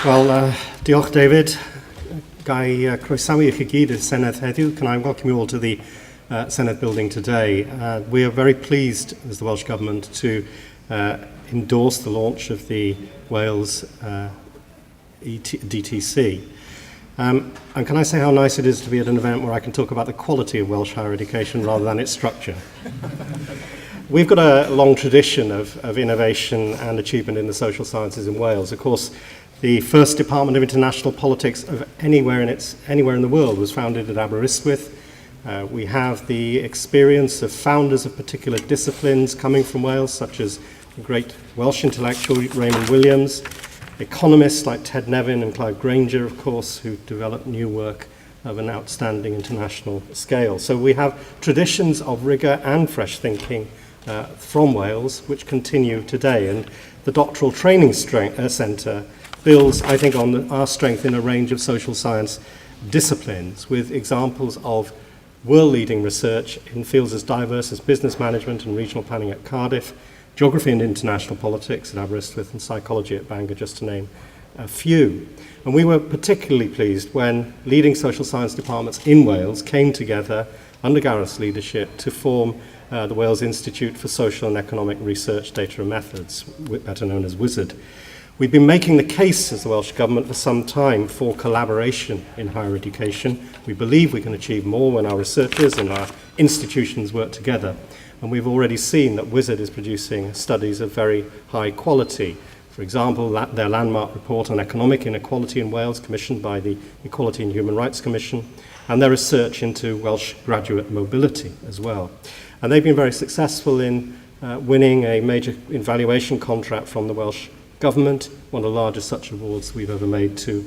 Wel, diolch David. Gai croesawu I chi gyd i'r Senedd heddiw. Can I welcome you all to the Senedd building today. We are very pleased as the Welsh Government to endorse the launch of the Wales DTC. And can I say how nice it is to be at an event where I can talk about the quality of Welsh higher education rather than its structure. We've got a long tradition of innovation and achievement in the social sciences in Wales. Of course, the first Department of International Politics of anywhere in the world was founded at Aberystwyth. We have the experience of founders of particular disciplines coming from Wales, such as the great Welsh intellectual Raymond Williams, economists like Ted Nevin and Clive Granger, of course, who developed new work of an outstanding international scale. So we have traditions of rigour and fresh thinking from Wales, which continue today. And the Doctoral Training Centre builds, I think, on our strength in a range of social science disciplines, with examples of world-leading research in fields as diverse as business management and regional planning at Cardiff, geography and international politics at Aberystwyth, and psychology at Bangor, just to name a few. And we were particularly pleased when leading social science departments in Wales came together under Gareth's leadership to form the Wales Institute for Social and Economic Research, Data and Methods, better known as WIZARD. We've been making the case as the Welsh Government for some time for collaboration in higher education. We believe we can achieve more when our researchers and our institutions work together. And we've already seen that WIZARD is producing studies of very high quality. For example, their landmark report on economic inequality in Wales, commissioned by the Equality and Human Rights Commission, and their research into Welsh graduate mobility as well. And they've been very successful in winning a major evaluation contract from the Welsh Government, one of the largest such awards we've ever made to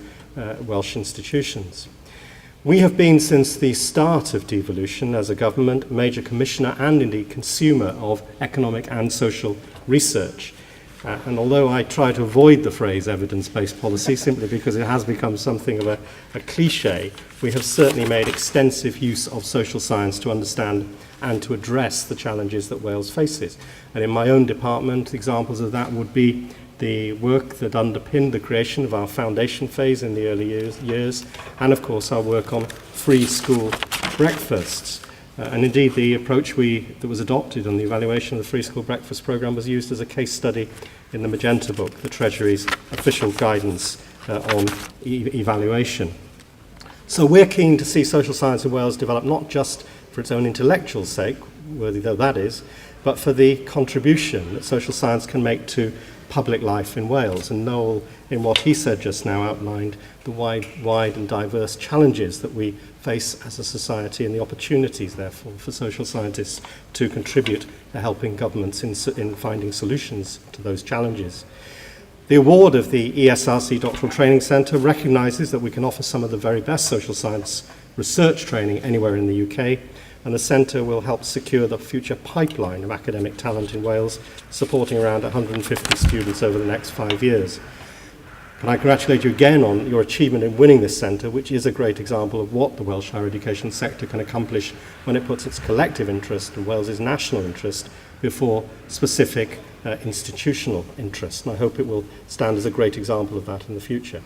Welsh institutions. We have been, since the start of devolution as a government, major commissioner and indeed consumer of economic and social research. And although I try to avoid the phrase evidence-based policy simply because it has become something of a cliche, we have certainly made extensive use of social science to understand and to address the challenges that Wales faces. And in my own department, examples of that would be the work that underpinned the creation of our foundation phase in the early years, and of course our work on free school breakfasts. And indeed the approach that was adopted on the evaluation of the free school breakfast programme was used as a case study in the Magenta book, the Treasury's official guidance on evaluation. So we're keen to see social science in Wales develop not just for its own intellectual sake, worthy though that is, but for the contribution that social science can make to public life in Wales. And Noel, in what he said just now, outlined the wide and diverse challenges that we face as a society and the opportunities, therefore, for social scientists to contribute to helping governments in finding solutions to those challenges. The award of the ESRC Doctoral Training Centre recognises that we can offer some of the very best social science research training anywhere in the UK, and the centre will help secure the future pipeline of academic talent in Wales, supporting around 150 students over the next 5 years. Can I congratulate you again on your achievement in winning this centre, which is a great example of what the Welsh higher education sector can accomplish when it puts its collective interest and Wales's national interest before specific institutional interest. And I hope it will stand as a great example of that in the future.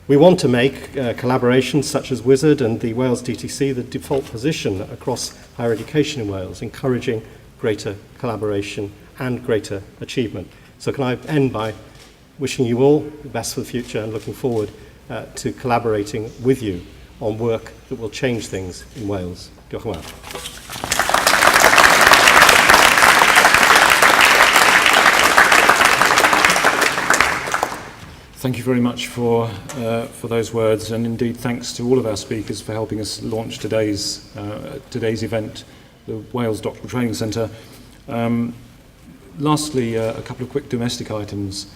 We want to make collaborations such as WIZARD and the Wales DTC the default position across higher education in Wales, encouraging greater collaboration and greater achievement. So can I end by wishing you all the best for the future and looking forward to collaborating with you on work that will change things in Wales. Diolch yn fawr. Thank you very much for those words, and indeed thanks to all of our speakers for helping us launch today's event, the Wales Doctoral Training Centre. Lastly, a couple of quick domestic items.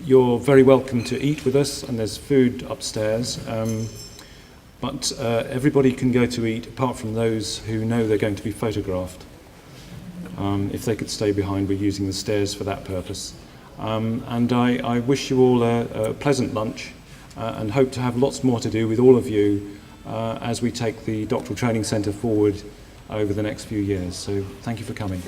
You're very welcome to eat with us, and there's food upstairs, but everybody can go to eat apart from those who know they're going to be photographed. If they could stay behind, we're using the stairs for that purpose. And I wish you all a pleasant lunch and hope to have lots more to do with all of you as we take the Doctoral Training Centre forward over the next few years. So thank you for coming.